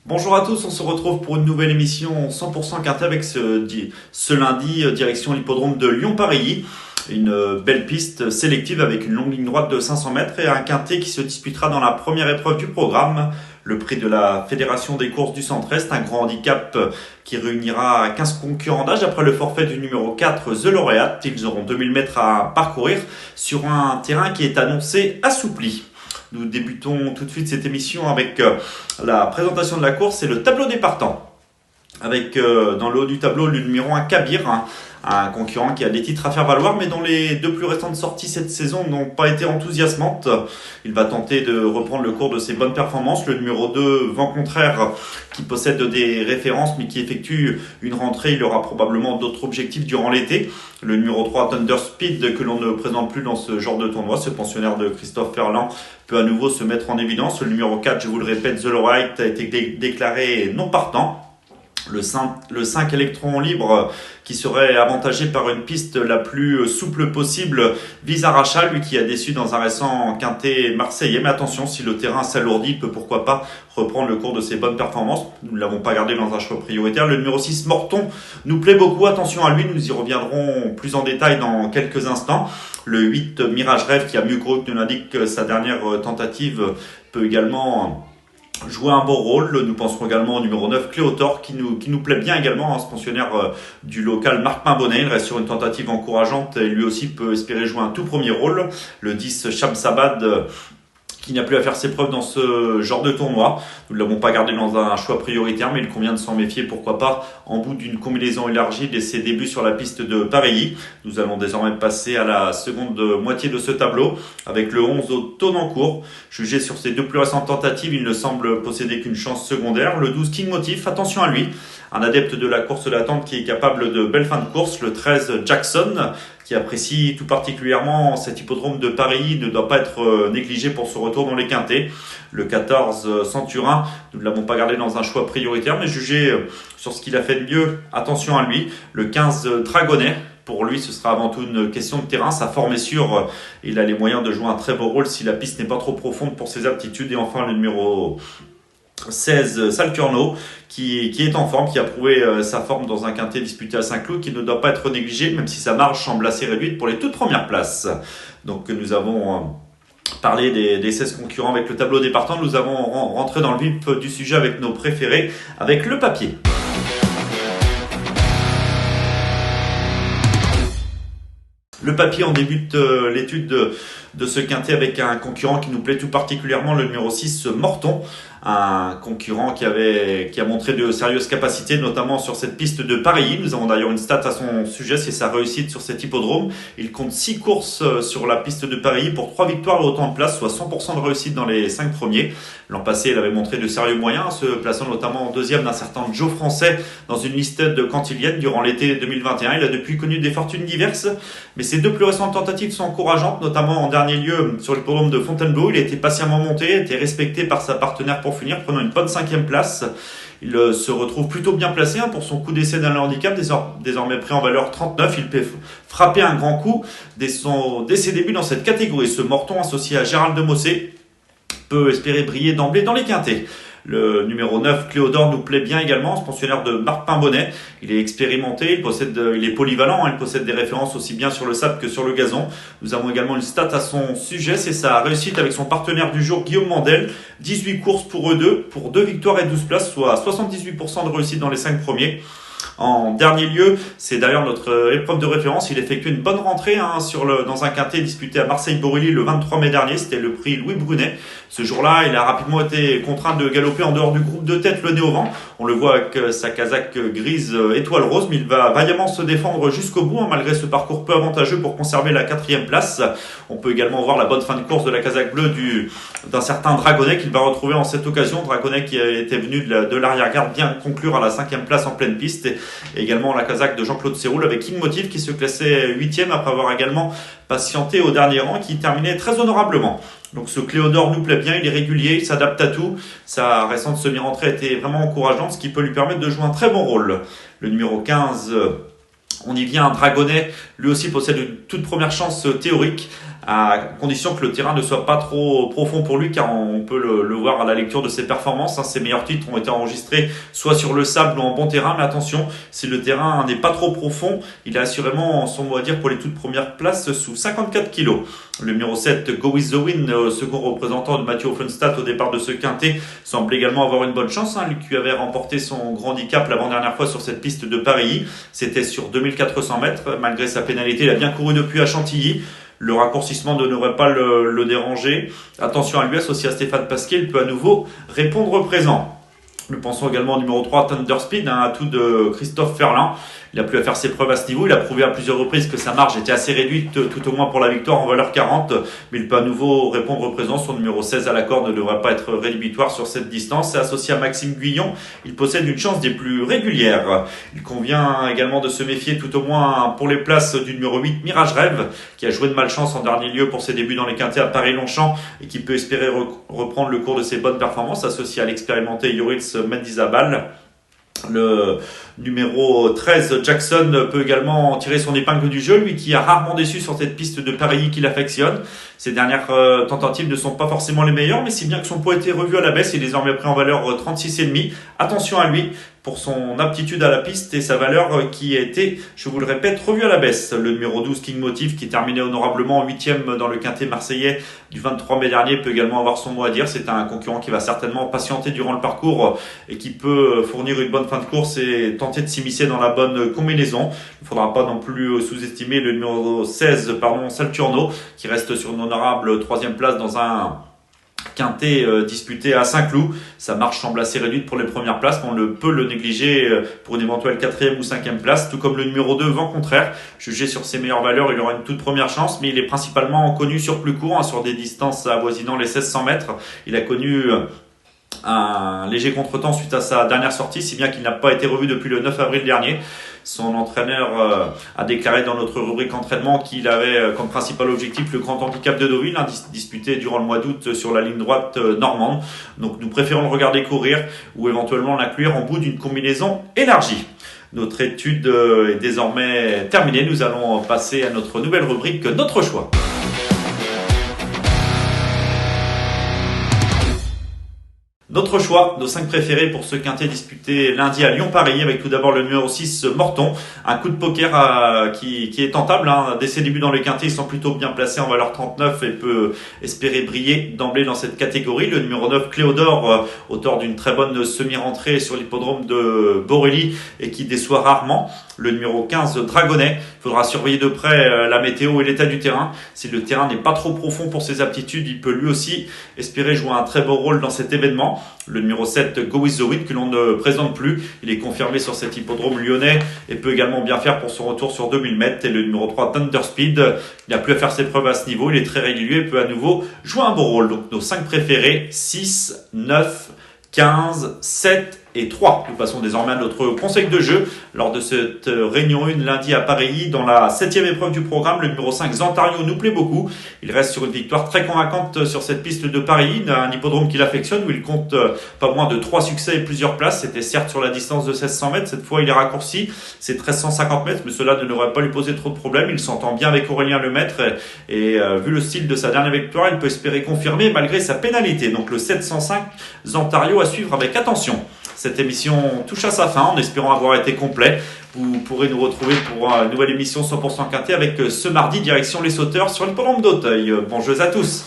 Bonjour à tous, on se retrouve pour une nouvelle émission 100% quintet avec ce lundi direction l'hippodrome de Lyon-Parilly. Une belle piste sélective avec une longue ligne droite de 500 mètres et un quintet qui se disputera dans la première épreuve du programme. Le prix de la Fédération des courses du Centre-Est, un grand handicap qui réunira 15 concurrents d'âge après le forfait du numéro 4, The Laureate. Ils auront 2000 mètres à parcourir sur un terrain qui est annoncé assoupli. Nous débutons tout de suite cette émission avec la présentation de la course et le tableau des partants. Avec dans le haut du tableau le numéro 1 Kabir, un concurrent qui a des titres à faire valoir mais dont les deux plus récentes sorties cette saison n'ont pas été enthousiasmantes. Il va tenter de reprendre le cours de ses bonnes performances. Le numéro 2 Vent Contraire qui possède des références mais qui effectue une rentrée, il aura probablement d'autres objectifs durant l'été. Le numéro 3 Thunder Speed que l'on ne présente plus dans ce genre de tournoi, ce pensionnaire de Christophe Ferland peut à nouveau se mettre en évidence. Le numéro 4, je vous le répète, The Laureate a été déclaré non partant. Le 5 électron libre qui serait avantagé par une piste la plus souple possible vise Aracha, lui qui a déçu dans un récent quintet marseillais. Mais attention, si le terrain s'alourdit, il peut pourquoi pas reprendre le cours de ses bonnes performances. Nous ne l'avons pas gardé dans un choix prioritaire. Le numéro 6 Morton nous plaît beaucoup. Attention à lui, nous y reviendrons plus en détail dans quelques instants. Le 8 Mirage Rêve qui a mieux couru que nous l'indique sa dernière tentative peut également jouer un bon rôle. Nous penserons également au numéro 9 Cléotor qui nous plaît bien également, ce pensionnaire du local Marc Pimbonnet. Il reste sur une tentative encourageante et lui aussi peut espérer jouer un tout premier rôle. Le 10 Shamsabad qui n'a plus à faire ses preuves dans ce genre de tournoi. Nous ne l'avons pas gardé dans un choix prioritaire, mais il convient de s'en méfier, pourquoi pas, en bout d'une combinaison élargie dès ses débuts sur la piste de Parilly. Nous allons désormais passer à la seconde moitié de ce tableau, avec le 11 au Tonancourt. Jugé sur ses deux plus récentes tentatives, il ne semble posséder qu'une chance secondaire. Le 12 King Motif, attention à lui, un adepte de la course d'attente qui est capable de belles fins de course. Le 13 Jackson, qui apprécie tout particulièrement cet hippodrome de Paris, ne doit pas être négligé pour ce retour dans les quintets. Le 14 Centurin, nous ne l'avons pas gardé dans un choix prioritaire, mais jugé sur ce qu'il a fait de mieux, attention à lui. Le 15 Dragonnet, pour lui ce sera avant tout une question de terrain, sa forme est sûre, il a les moyens de jouer un très beau rôle si la piste n'est pas trop profonde pour ses aptitudes. Et enfin le numéro 16 Salturno qui est en forme, qui a prouvé sa forme dans un quintet disputé à Saint-Cloud, qui ne doit pas être négligé même si sa marge semble assez réduite pour les toutes premières places. Donc nous avons parlé des 16 concurrents avec le tableau des partants. Nous avons rentré dans le vif du sujet avec nos préférés, avec le papier. Le papier, on débute l'étude de ce quintet avec un concurrent qui nous plaît tout particulièrement, le numéro 6 Morton. Un concurrent qui a montré de sérieuses capacités, notamment sur cette piste de Parilly. Nous avons d'ailleurs une stat à son sujet, c'est sa réussite sur cet hippodrome. Il compte 6 courses sur la piste de Parilly pour 3 victoires et autant de places, soit 100% de réussite dans les 5 premiers. L'an passé, il avait montré de sérieux moyens, se plaçant notamment en deuxième d'un certain Joe Français dans une listed de Cantilienne durant l'été 2021. Il a depuis connu des fortunes diverses, mais ses deux plus récentes tentatives sont encourageantes, notamment en dernier lieu sur l'hippodrome de Fontainebleau. Il a été patiemment monté, a été respecté par sa partenaire pour finir, prenant une bonne 5e place. Il se retrouve plutôt bien placé pour son coup d'essai dans le handicap, désormais pris en valeur 39. Il peut frapper un grand coup dès ses débuts dans cette catégorie. Ce Morton associé à Gérald de Mossé peut espérer briller d'emblée dans les quintets. Le numéro 9, Cléodore, nous plaît bien également, ce pensionnaire de Marc Pimbonnet. Il est expérimenté, il est polyvalent, il possède des références aussi bien sur le sable que sur le gazon. Nous avons également une stat à son sujet, c'est sa réussite avec son partenaire du jour, Guillaume Mandel. 18 courses pour eux deux, pour 2 victoires et 12 places, soit 78% de réussite dans les 5 premiers. En dernier lieu, c'est d'ailleurs notre épreuve de référence. Il effectue une bonne rentrée dans un quintet disputé à Marseille-Borilly le 23 mai dernier. C'était le prix Louis Brunet. Ce jour-là, il a rapidement été contraint de galoper en dehors du groupe de tête, le nez au vent. On le voit avec sa casaque grise étoile rose, mais il va vaillamment se défendre jusqu'au bout, malgré ce parcours peu avantageux pour conserver la 4e place. On peut également voir la bonne fin de course de la casaque bleue d'un certain Dragonnet qu'il va retrouver en cette occasion. Dragonnet qui était venu de l'arrière-garde bien conclure à la 5e place en pleine piste. Et également la casaque de Jean-Claude Séroul avec King Motif qui se classait 8e après avoir également patienté au dernier rang, qui terminait très honorablement. Donc ce Cléodore nous plaît bien, il est régulier, il s'adapte à tout. Sa récente semi-rentrée était vraiment encourageante, ce qui peut lui permettre de jouer un très bon rôle. Le numéro 15, on y vient, Dragonnet, lui aussi possède une toute première chance théorique. à condition que le terrain ne soit pas trop profond pour lui, car on peut le voir à la lecture de ses performances. Ses meilleurs titres ont été enregistrés soit sur le sable ou en bon terrain, mais attention, si le terrain n'est pas trop profond, il a assurément son mot à dire pour les toutes premières places sous 54 kg. Le numéro 7, Go With The Wind, second représentant de Mathieu Offenstadt au départ de ce quintet, semble également avoir une bonne chance. Lui qui avait remporté son grand handicap l'avant-dernière fois sur cette piste de Paris. C'était sur 2400 mètres. Malgré sa pénalité, il a bien couru depuis à Chantilly. Le raccourcissement ne devrait pas le déranger. Attention à lui, associé à Stéphane Pasquier, il peut à nouveau répondre présent. Nous pensons également au numéro 3, Thunder Speed, un atout de Christophe Ferlin. Il a pu faire ses preuves à ce niveau. Il a prouvé à plusieurs reprises que sa marge était assez réduite, tout au moins pour la victoire en valeur 40. Mais il peut à nouveau répondre présent. Son numéro 16 à la corde ne devrait pas être rédhibitoire sur cette distance. Et associé à Maxime Guyon, il possède une chance des plus régulières. Il convient également de se méfier, tout au moins pour les places, du numéro 8, Mirage Rêve, qui a joué de malchance en dernier lieu pour ses débuts dans les quintets à Paris-Longchamp et qui peut espérer reprendre le cours de ses bonnes performances, associé à l'expérimenté Yoritz Mendizabal. Le numéro 13, Jackson, peut également tirer son épingle du jeu, lui qui a rarement déçu sur cette piste de Paris qu'il affectionne. Ses dernières tentatives ne sont pas forcément les meilleures, mais si bien que son poids a été revu à la baisse, il est désormais pris en valeur 36,5. Attention à lui pour son aptitude à la piste et sa valeur qui a été, je vous le répète, revue à la baisse. Le numéro 12, King Motif, qui terminait honorablement 8e dans le quintet marseillais du 23 mai dernier, peut également avoir son mot à dire. C'est un concurrent qui va certainement patienter durant le parcours et qui peut fournir une bonne fin de course et tenter de s'immiscer dans la bonne combinaison. Il ne faudra pas non plus sous-estimer le numéro 16, Salturno, qui reste sur une honorable 3e place dans un quintet disputé à Saint-Cloud. Sa marche semble assez réduite pour les premières places, mais on ne peut le négliger pour une éventuelle 4e ou 5e place, tout comme le numéro 2, Vent Contraire. Jugé sur ses meilleures valeurs, il aura une toute première chance, mais il est principalement connu sur plus court, sur des distances avoisinant les 1600 mètres. Il a connu un léger contretemps suite à sa dernière sortie, si bien qu'il n'a pas été revu depuis le 9 avril dernier. Son entraîneur a déclaré dans notre rubrique entraînement qu'il avait comme principal objectif le grand handicap de Deauville, disputé durant le mois d'août sur la ligne droite normande. Donc nous préférons le regarder courir ou éventuellement l'inclure en bout d'une combinaison élargie. Notre étude est désormais terminée. Nous allons passer à notre nouvelle rubrique, Notre choix. Notre choix, nos 5 préférés pour ce quintet disputé lundi à Lyon-Paris, avec tout d'abord le numéro 6, Morton. Un coup de poker qui est tentable. Dès ses débuts dans le quintet, ils sont plutôt bien placés en valeur 39 et peut espérer briller d'emblée dans cette catégorie. Le numéro 9, Cléodore, auteur d'une très bonne semi-rentrée sur l'hippodrome de Borelli et qui déçoit rarement. Le numéro 15, Dragonnet. Il faudra surveiller de près la météo et l'état du terrain. Si le terrain n'est pas trop profond pour ses aptitudes, il peut lui aussi espérer jouer un très beau rôle dans cet événement. Le numéro 7, Go With The Wind, que l'on ne présente plus. Il est confirmé sur cet hippodrome lyonnais et peut également bien faire pour son retour sur 2000 mètres. Et le numéro 3, Thunder Speed, il n'a plus à faire ses preuves à ce niveau. Il est très régulier et peut à nouveau jouer un beau rôle. Donc nos 5 préférés, 6, 9, 15, 7 et 3. Nous passons désormais à notre conseil de jeu lors de cette réunion 1 lundi à Paris dans la 7e épreuve du programme. Le numéro 5, Zantario, nous plaît beaucoup. Il reste sur une victoire très convaincante sur cette piste de Paris, un hippodrome qu'il affectionne où il compte pas moins de 3 succès et plusieurs places. C'était certes sur la distance de 1600 mètres. Cette fois, il est raccourci. C'est 1350 mètres, mais cela ne devrait pas lui poser trop de problèmes. Il s'entend bien avec Aurélien Lemaître et vu le style de sa dernière victoire, il peut espérer confirmer malgré sa pénalité. Donc le 705, Zantario à suivre avec attention. Cette émission touche à sa fin en espérant avoir été complet. Vous pourrez nous retrouver pour une nouvelle émission 100% quintet avec ce mardi direction les sauteurs sur l'hippodrome d'Auteuil. Bon jeu à tous.